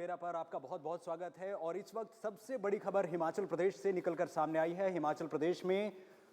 सवेरा पर आपका बहुत बहुत स्वागत है। और इस वक्त सबसे बड़ी खबर हिमाचल प्रदेश से निकलकर सामने आई है। हिमाचल प्रदेश में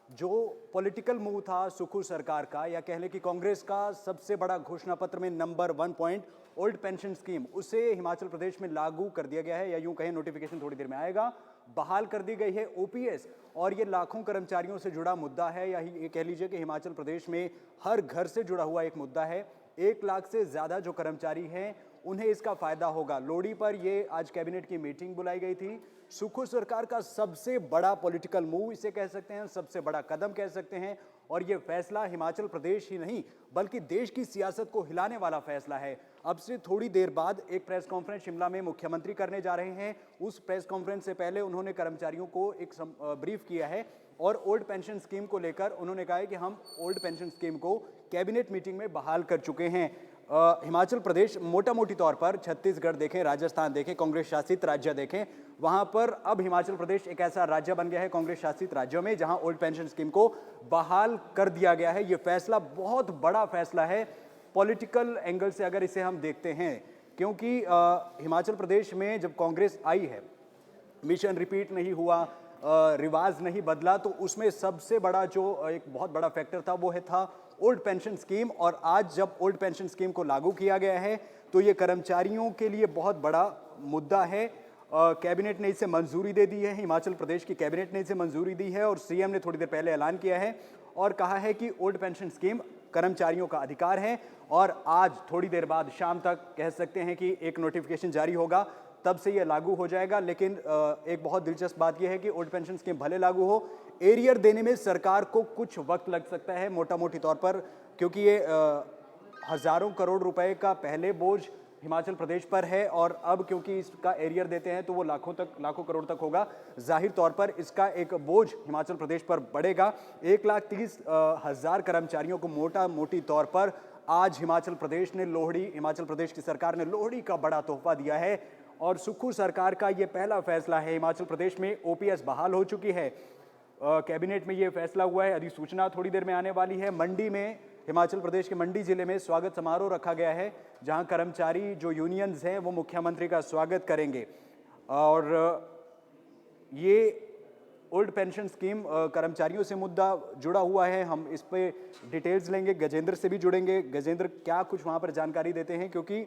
जो पॉलिटिकल मूव था सुक्खू सरकार का, या कह लें कि कांग्रेस का सबसे बड़ा घोषणा पत्र में number 1 point old pension scheme, उसे हिमाचल प्रदेश में लागू कर दिया गया है, या यूं कहें नोटिफिकेशन थोड़ी देर में आएगा। बहाल कर दी गई है ओपीएस, और ये लाखों कर्मचारियों से जुड़ा मुद्दा है, या ये कह लीजिए कि हिमाचल प्रदेश में हर घर से जुड़ा हुआ एक मुद्दा है। 1 लाख से ज्यादा जो कर्मचारी हैं उन्हें इसका फायदा होगा। लोहड़ी पर ये आज कैबिनेट की मीटिंग बुलाई गई थी। सुक्खू सरकार का सबसे बड़ा पॉलिटिकल मूव इसे कह सकते हैं, सबसे बड़ा कदम कह सकते हैं। और ये फैसला हिमाचल प्रदेश ही नहीं बल्कि देश की सियासत को हिलाने वाला फैसला है। अब से थोड़ी देर बाद एक प्रेस कॉन्फ्रेंस शिमला में मुख्यमंत्री करने जा रहे हैं। उस प्रेस कॉन्फ्रेंस से पहले उन्होंने कर्मचारियों को एक ब्रीफ किया है, और ओल्ड पेंशन स्कीम को लेकर उन्होंने कहा है कि हम ओल्ड पेंशन स्कीम को कैबिनेट मीटिंग में बहाल कर चुके हैं। हिमाचल प्रदेश मोटा मोटी तौर पर छत्तीसगढ़ देखें, राजस्थान देखें, कांग्रेस शासित राज्य देखें, वहां पर अब हिमाचल प्रदेश एक ऐसा राज्य बन गया है कांग्रेस शासित राज्यों में जहां ओल्ड पेंशन स्कीम को बहाल कर दिया गया है। यह फैसला बहुत बड़ा फैसला है पॉलिटिकल एंगल से अगर इसे हम देखते हैं, क्योंकि हिमाचल प्रदेश में जब कांग्रेस आई है, मिशन रिपीट नहीं हुआ, रिवाज नहीं बदला, तो उसमें सबसे बड़ा जो एक बहुत बड़ा फैक्टर था वो था ओल्ड पेंशन स्कीम। और आज जब ओल्ड पेंशन स्कीम को लागू किया गया है तो ये कर्मचारियों के लिए बहुत बड़ा मुद्दा है। कैबिनेट ने इसे मंजूरी दे दी है, हिमाचल प्रदेश की कैबिनेट ने इसे मंजूरी दी है, और सीएम ने थोड़ी देर पहले ऐलान किया है और कहा है कि ओल्ड पेंशन स्कीम कर्मचारियों का अधिकार है। और आज थोड़ी देर बाद शाम तक कह सकते हैं कि एक नोटिफिकेशन जारी होगा, तब से यह लागू हो जाएगा। लेकिन एक बहुत दिलचस्प बात यह है कि ओल्ड पेंशन स्कीम भले लागू हो, एरियर देने में सरकार को कुछ वक्त लग सकता है मोटा मोटी तौर पर, क्योंकि ये हजारों करोड़ रुपए का पहले बोझ हिमाचल प्रदेश पर है, और अब क्योंकि इसका एरियर देते हैं तो वो लाखों करोड़ तक होगा। जाहिर तौर पर इसका एक बोझ हिमाचल प्रदेश पर बढ़ेगा। 1,30,000 कर्मचारियों को मोटा मोटी तौर पर आज हिमाचल प्रदेश की सरकार ने लोहड़ी का बड़ा तोहफा दिया है। और सुक्खू सरकार का ये पहला फैसला है। हिमाचल प्रदेश में ओपीएस बहाल हो चुकी है, कैबिनेट में ये फैसला हुआ है, अधिसूचना थोड़ी देर में आने वाली है। मंडी में, हिमाचल प्रदेश के मंडी जिले में स्वागत समारोह रखा गया है, जहां कर्मचारी जो यूनियंस हैं वो मुख्यमंत्री का स्वागत करेंगे। और ये ओल्ड पेंशन स्कीम कर्मचारियों से मुद्दा जुड़ा हुआ है, हम इस पे डिटेल्स लेंगे, गजेंद्र से भी जुड़ेंगे। गजेंद्र क्या कुछ वहां पर जानकारी देते हैं, क्योंकि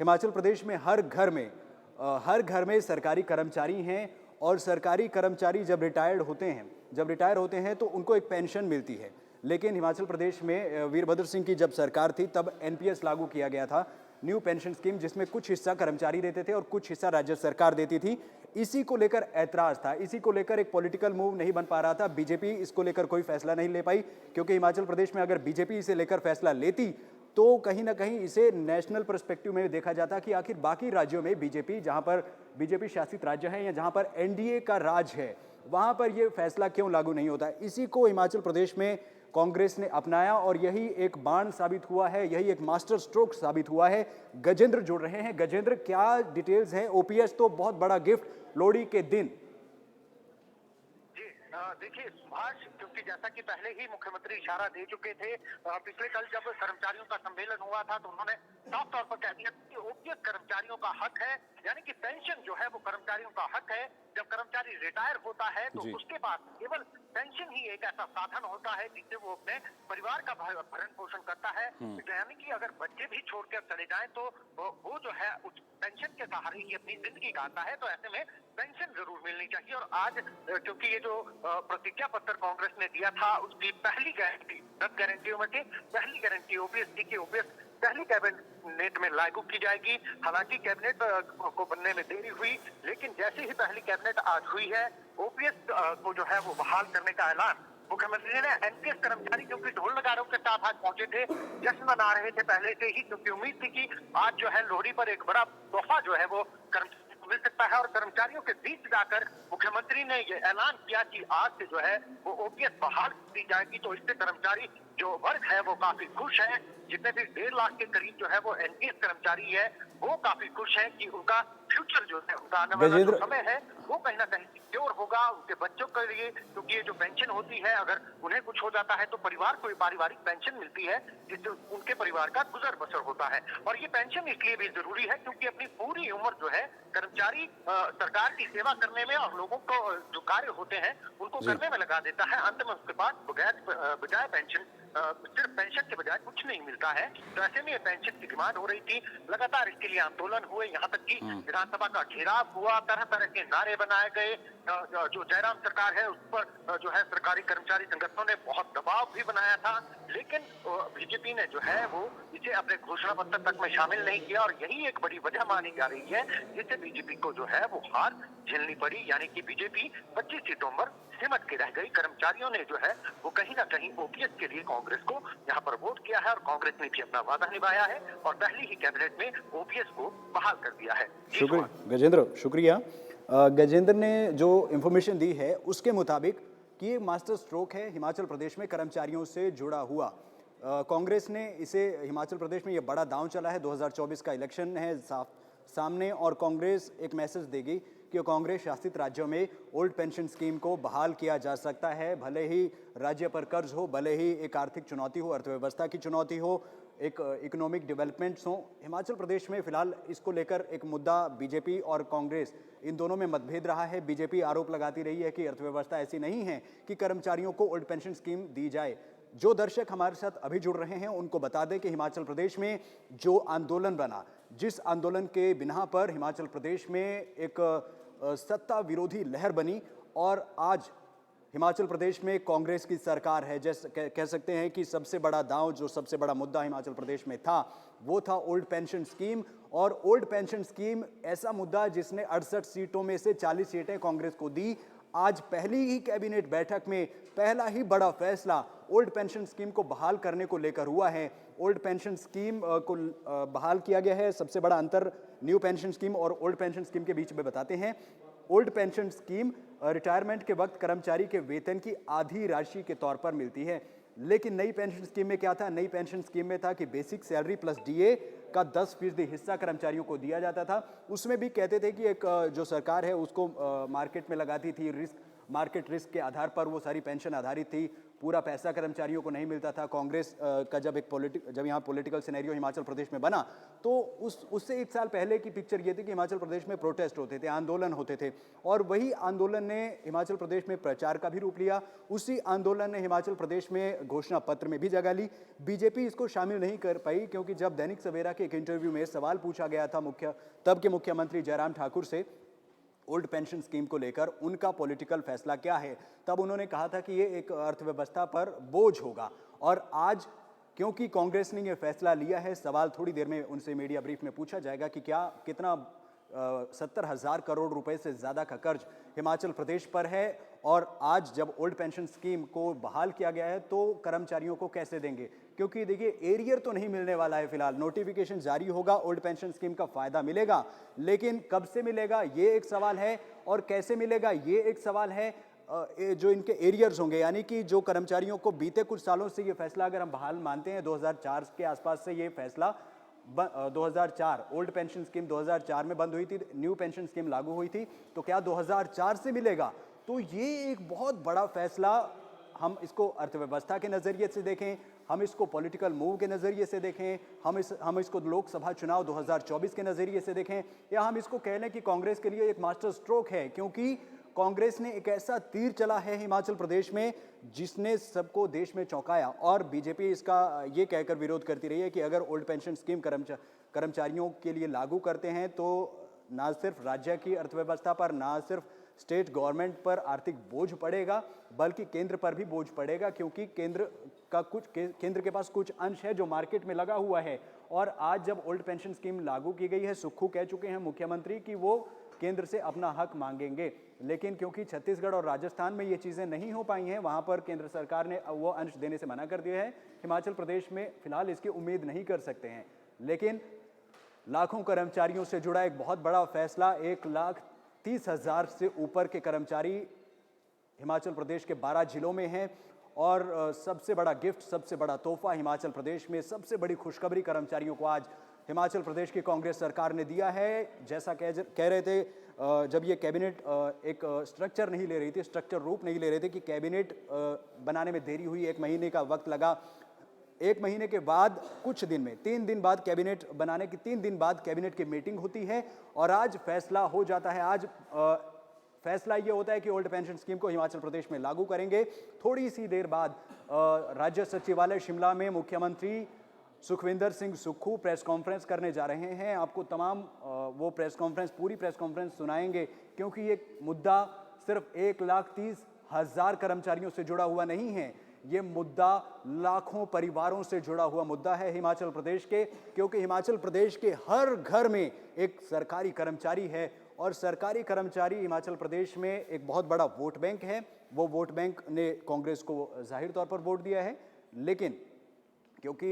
हिमाचल प्रदेश में हर घर में सरकारी कर्मचारी हैं, और सरकारी कर्मचारी जब रिटायर होते हैं तो उनको एक पेंशन मिलती है। लेकिन हिमाचल प्रदेश में वीरभद्र सिंह की जब सरकार थी तब एनपीएस लागू किया गया था, न्यू पेंशन स्कीम, जिसमें कुछ हिस्सा कर्मचारी देते थे और कुछ हिस्सा राज्य सरकार देती थी। इसी को लेकर ऐतराज था, इसी को लेकर एक पॉलिटिकल मूव नहीं बन पा रहा था। बीजेपी इसको लेकर कोई फैसला नहीं ले पाई, क्योंकि हिमाचल प्रदेश में अगर बीजेपी इसे लेकर फैसला लेती तो कहीं ना कहीं इसे नेशनल पर्सपेक्टिव में देखा जाता कि आखिर बाकी राज्यों में बीजेपी, जहां पर बीजेपी शासित राज्य हैं या जहां पर एनडीए का राज है, वहां पर यह फैसला क्यों लागू नहीं होता। इसी को हिमाचल प्रदेश में कांग्रेस ने अपनाया, और यही एक बाण साबित हुआ है, यही एक मास्टर स्ट्रोक साबित हुआ है। गजेंद्र जुड़ रहे हैं। गजेंद्र, क्या डिटेल्स हैं? ओपीएस तो बहुत बड़ा गिफ्ट लोहड़ी के दिन। देखिए सुभाष, क्योंकि जैसा कि पहले ही मुख्यमंत्री इशारा दे चुके थे, पिछले कल जब कर्मचारियों का सम्मेलन हुआ था तो उन्होंने साफ तौर पर कह दिया कि ओपीएस कर्मचारियों का हक है, यानी कि पेंशन जो है वो कर्मचारियों का हक है। जब कर्मचारी रिटायर होता है तो उसके पास केवल पेंशन ही एक ऐसा साधन होता है जिससे वो अपने परिवार का भरण पोषण करता है। यानी कि अगर बच्चे भी छोड़कर चले जाएं तो वो जो है उस पेंशन के सहारे ही अपनी जिंदगी काटता है। तो ऐसे में पेंशन जरूर मिलनी चाहिए। और आज क्योंकि ये जो प्रतिज्ञा पत्र कांग्रेस ने दिया था, उसकी पहली गारंटी 10 गारंटियों में से पहली गारंटी ओपीएस की ओपीएस पहली कैबिनेट में लागू की जाएगी। हालांकि कैबिनेट को बनने में देरी हुई, लेकिन जैसे ही पहली कैबिनेट आज हुई है, ओपीएस को जो है वो बहाल करने का ऐलान मुख्यमंत्री ने एनपीएस कर्मचारी जो कि ढोल नगारों के साथ आज पहुंचे थे, जश्न मना रहे थे पहले से ही, क्योंकि उम्मीद थी कि आज जो है लोहड़ी पर एक बड़ा तोहफा जो है वो कर्मचारी मिल सकता है। और कर्मचारियों के बीच जाकर मुख्यमंत्री ने ये ऐलान किया कि आज से जो है वो ओपीएस बहाल की जाएगी। तो इससे कर्मचारी जो वर्ग है वो काफी खुश है। जितने भी 1.5 लाख के करीब जो है वो एनपीएस कर्मचारी है वो काफी खुश है कि उनका फ्यूचर जो है उनका आने वाला जो गजेंद्र, समय है वो कहीं ना कहीं सिक्योर होगा उनके बच्चों के लिए, क्योंकि ये जो पेंशन होती है अगर उन्हें कुछ हो जाता है तो परिवार को पारिवारिक पेंशन मिलती है जिससे उनके परिवार का गुजर बसर होता है। और ये पेंशन इसलिए भी जरूरी है क्योंकि अपनी पूरी उम्र जो है कर्मचारी सरकार की सेवा करने में और लोगों को जो कार्य होते हैं उनको जी, करने में लगा देता है। अंत में उसके पास बजाय पेंशन सिर्फ पेंशन के बजाय कुछ नहीं मिलता है। तो ऐसे में ये पेंशन की डिमांड हो रही थी, लगातार इसके लिए आंदोलन हुए, यहाँ तक कि विधानसभा का घेराव हुआ, तरह तरह के नारे बनाए गए। जो जयराम सरकार है उस पर जो है सरकारी कर्मचारी संगठनों ने बहुत दबाव भी बनाया था, लेकिन बीजेपी ने जो है वो इसे अपने घोषणा पत्र तक में शामिल नहीं किया और यही एक बड़ी वजह मानी जा रही है जिससे बीजेपी को जो है वो हार झेलनी पड़ी। यानी कि बीजेपी 25 सीटों पर सिमट के रह गई। कर्मचारियों ने जो है वो कहीं ना कहीं ओपीएस के लिए कांग्रेस को यहाँ पर वोट किया है और कांग्रेस ने भी अपना वादा निभाया है और पहली ही कैबिनेट में ओपीएस को बहाल कर दिया है। शुक्रिया गजेंद्र, शुक्रिया। गजेंद्र ने जो इंफॉर्मेशन दी है उसके मुताबिक कि ये मास्टर स्ट्रोक है हिमाचल प्रदेश में कर्मचारियों से जुड़ा हुआ। कांग्रेस ने इसे हिमाचल प्रदेश में ये बड़ा दांव चला है, 2024 का इलेक्शन है सामने और कांग्रेस एक मैसेज देगी कि कांग्रेस शासित राज्यों में ओल्ड पेंशन स्कीम को बहाल किया जा सकता है, भले ही राज्य पर कर्ज हो, भले ही एक आर्थिक चुनौती हो, अर्थव्यवस्था की चुनौती हो, एक इकोनॉमिक डेवलपमेंट्स हो। हिमाचल प्रदेश में फिलहाल इसको लेकर एक मुद्दा बीजेपी और कांग्रेस इन दोनों में मतभेद रहा है। बीजेपी आरोप लगाती रही है कि अर्थव्यवस्था ऐसी नहीं है कि कर्मचारियों को ओल्ड पेंशन स्कीम दी जाए। जो दर्शक हमारे साथ अभी जुड़ रहे हैं उनको बता दें कि हिमाचल प्रदेश में जो आंदोलन बना, जिस आंदोलन के बिना पर हिमाचल प्रदेश में एक सत्ता विरोधी लहर बनी और आज हिमाचल प्रदेश में कांग्रेस की सरकार है। जैसे कह सकते हैं कि सबसे बड़ा दांव, जो सबसे बड़ा मुद्दा हिमाचल प्रदेश में था वो था ओल्ड पेंशन स्कीम। और ओल्ड पेंशन स्कीम ऐसा मुद्दा जिसने 68 सीटों में से 40 सीटें कांग्रेस को दी। आज पहली ही कैबिनेट बैठक में पहला ही बड़ा फैसला ओल्ड पेंशन स्कीम को बहाल करने को लेकर हुआ है। ओल्ड पेंशन स्कीम को बहाल किया गया है। सबसे बड़ा अंतर न्यू पेंशन स्कीम और ओल्ड पेंशन स्कीम के बीच में बताते हैं। ओल्ड पेंशन स्कीम रिटायरमेंट के वक्त कर्मचारी के वेतन की आधी राशि के तौर पर मिलती है, लेकिन नई पेंशन स्कीम में क्या था? नई पेंशन स्कीम में था कि बेसिक सैलरी प्लस डीए का 10% हिस्सा कर्मचारियों को दिया जाता था। उसमें भी कहते थे कि एक जो सरकार है उसको मार्केट में लगाती थी, मार्केट रिस्क के आधार पर वो सारी पेंशन आधारित थी, पूरा पैसा कर्मचारियों को नहीं मिलता था। कांग्रेस का जब यहाँ पॉलिटिकल सिनेरियो हिमाचल प्रदेश में बना तो उससे 1 साल पहले की पिक्चर ये थी कि हिमाचल प्रदेश में प्रोटेस्ट होते थे, आंदोलन होते थे और वही आंदोलन ने हिमाचल प्रदेश में प्रचार का भी रूप लिया। उसी आंदोलन ने हिमाचल प्रदेश में घोषणा पत्र में भी जगह ली। बीजेपी इसको शामिल नहीं कर पाई क्योंकि जब दैनिक सवेरा के एक इंटरव्यू में सवाल पूछा गया था तब के मुख्यमंत्री जयराम ठाकुर से ओल्ड पेंशन स्कीम को लेकर उनका पॉलिटिकल फैसला क्या है, तब उन्होंने कहा था कि ये एक अर्थव्यवस्था पर बोझ होगा। और आज क्योंकि कांग्रेस ने ये फैसला लिया है, सवाल थोड़ी देर में उनसे मीडिया ब्रीफ में पूछा जाएगा कि कितना 70,000 करोड़ रुपए से ज़्यादा का कर्ज हिमाचल प्रदेश पर है और आज जब ओल्ड पेंशन स्कीम को बहाल किया गया है तो कर्मचारियों को कैसे देंगे? क्योंकि देखिए एरियर तो नहीं मिलने वाला है, फिलहाल नोटिफिकेशन जारी होगा, ओल्ड पेंशन स्कीम का फायदा मिलेगा, लेकिन कब से मिलेगा ये एक सवाल है और कैसे मिलेगा ये एक सवाल है। जो इनके एरियर्स होंगे, यानी कि जो कर्मचारियों को बीते कुछ सालों से ये फैसला अगर हम बहाल मानते हैं, 2004 के आसपास से ये फैसला 2004 ओल्ड पेंशन स्कीम 2004 में बंद हुई थी, न्यू पेंशन स्कीम लागू हुई थी, तो क्या 2004 से मिलेगा? तो ये एक बहुत बड़ा फैसला, हम इसको अर्थव्यवस्था के नज़रिए से देखें, हम इसको पॉलिटिकल मूव के नज़रिए से देखें, हम इसको लोकसभा चुनाव 2024 के नज़रिए से देखें, या हम इसको कह लें कि कांग्रेस के लिए एक मास्टर स्ट्रोक है, क्योंकि कांग्रेस ने एक ऐसा तीर चला है हिमाचल प्रदेश में जिसने सबको देश में चौंकाया। और बीजेपी इसका ये कहकर विरोध करती रही है कि अगर ओल्ड पेंशन स्कीम कर्मचारियों के लिए लागू करते हैं तो ना सिर्फ राज्य की अर्थव्यवस्था पर, ना सिर्फ स्टेट गवर्नमेंट पर आर्थिक बोझ पड़ेगा, बल्कि केंद्र पर भी बोझ पड़ेगा, क्योंकि केंद्र के पास कुछ अंश है जो मार्केट में लगा हुआ है। और आज जब ओल्ड पेंशन स्कीम लागू की गई है, सुक्खू कह चुके हैं मुख्यमंत्री कि वो केंद्र से अपना हक मांगेंगे, लेकिन क्योंकि छत्तीसगढ़ और राजस्थान में ये चीज़ें नहीं हो पाई हैं, वहाँ पर केंद्र सरकार ने वो अंश देने से मना कर दिया है। हिमाचल प्रदेश में फिलहाल इसकी उम्मीद नहीं कर सकते हैं, लेकिन लाखों कर्मचारियों से जुड़ा एक बहुत बड़ा फैसला, 1,30,000 से ऊपर के कर्मचारी हिमाचल प्रदेश के 12 जिलों में हैं और सबसे बड़ा गिफ्ट, सबसे बड़ा तोहफा हिमाचल प्रदेश में, सबसे बड़ी खुशखबरी कर्मचारियों को आज हिमाचल प्रदेश की कांग्रेस सरकार ने दिया है। जैसा कह रहे थे जब ये कैबिनेट एक स्ट्रक्चर नहीं ले रही थी, स्ट्रक्चर रूप नहीं ले रहे थे कि कैबिनेट बनाने में देरी हुई, 1 महीने का वक्त लगा। 1 महीने के बाद कुछ दिन में 3 दिन बाद कैबिनेट बनाने की 3 दिन बाद कैबिनेट की मीटिंग होती है और आज फैसला हो जाता है। आज फैसला ये होता है कि ओल्ड पेंशन स्कीम को हिमाचल प्रदेश में लागू करेंगे। थोड़ी सी देर बाद राज्य सचिवालय शिमला में मुख्यमंत्री सुखविंदर सिंह सुक्खू प्रेस कॉन्फ्रेंस करने जा रहे हैं। आपको तमाम वो पूरी प्रेस कॉन्फ्रेंस सुनाएंगे, क्योंकि ये मुद्दा सिर्फ 1,30,000 कर्मचारियों से जुड़ा हुआ नहीं है। ये मुद्दा लाखों परिवारों से जुड़ा हुआ मुद्दा है हिमाचल प्रदेश के, क्योंकि हिमाचल प्रदेश के हर घर में एक सरकारी कर्मचारी है और सरकारी कर्मचारी हिमाचल प्रदेश में एक बहुत बड़ा वोट बैंक है। वो वोट बैंक ने कांग्रेस को जाहिर तौर पर वोट दिया है, लेकिन क्योंकि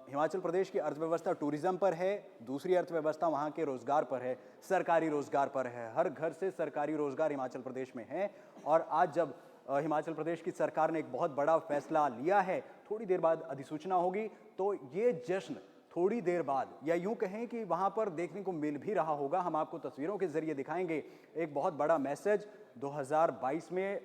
हिमाचल प्रदेश की अर्थव्यवस्था टूरिज्म पर है, दूसरी अर्थव्यवस्था वहाँ के रोजगार पर है, सरकारी रोजगार पर है। हर घर से सरकारी रोजगार हिमाचल प्रदेश में है और आज जब हिमाचल प्रदेश की सरकार ने एक बहुत बड़ा फैसला लिया है, थोड़ी देर बाद अधिसूचना होगी, तो ये जश्न थोड़ी देर बाद, या यूं कहें कि वहां पर देखने को मिल भी रहा होगा। हम आपको तस्वीरों के जरिए दिखाएंगे। एक बहुत बड़ा मैसेज 2022 में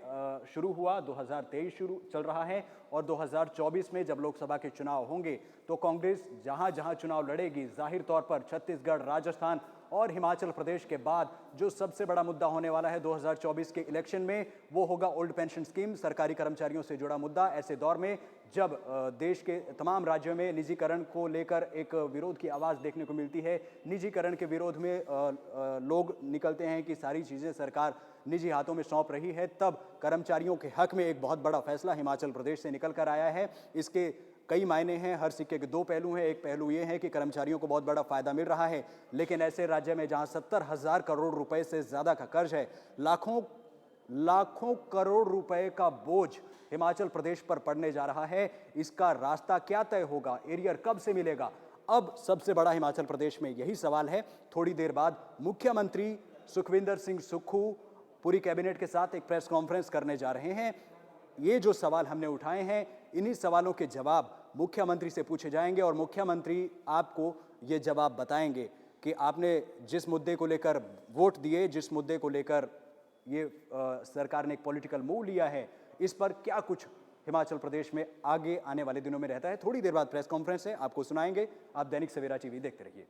शुरू हुआ, 2023 शुरू चल रहा है और 2024 में जब लोकसभा के चुनाव होंगे तो कांग्रेस जहां जहां चुनाव लड़ेगी, जाहिर तौर पर छत्तीसगढ़, राजस्थान और हिमाचल प्रदेश के बाद जो सबसे बड़ा मुद्दा होने वाला है 2024 के इलेक्शन में, वो होगा ओल्ड पेंशन स्कीम, सरकारी कर्मचारियों से जुड़ा मुद्दा। ऐसे दौर में जब देश के तमाम राज्यों में निजीकरण को लेकर एक विरोध की आवाज़ देखने को मिलती है, निजीकरण के विरोध में लोग निकलते हैं कि सारी चीज़ें सरकार निजी हाथों में सौंप रही है, तब कर्मचारियों के हक में एक बहुत बड़ा फैसला हिमाचल प्रदेश से निकल कर आया है। इसके कई मायने हैं, हर सिक्के के 2 पहलू हैं। एक पहलू ये है कि कर्मचारियों को बहुत बड़ा फायदा मिल रहा है, लेकिन ऐसे राज्य में जहां 70,000 करोड़ रुपए से ज्यादा का कर्ज है, लाखों करोड़ रुपए का बोझ हिमाचल प्रदेश पर पड़ने जा रहा है। इसका रास्ता क्या तय होगा, एरियर कब से मिलेगा? अब सबसे बड़ा हिमाचल प्रदेश में यही सवाल है। थोड़ी देर बाद मुख्यमंत्री सुखविंदर सिंह सुक्खू पूरी कैबिनेट के साथ एक प्रेस कॉन्फ्रेंस करने जा रहे हैं। ये जो सवाल हमने उठाए हैं, इन्हीं सवालों के जवाब मुख्यमंत्री से पूछे जाएंगे और मुख्यमंत्री आपको ये जवाब बताएंगे कि आपने जिस मुद्दे को लेकर वोट दिए, जिस मुद्दे को लेकर ये सरकार ने एक पॉलिटिकल मूव लिया है, इस पर क्या कुछ हिमाचल प्रदेश में आगे आने वाले दिनों में रहता है। थोड़ी देर बाद प्रेस कॉन्फ्रेंस है, आपको सुनाएंगे। आप दैनिक सवेरा टीवी देखते रहिए।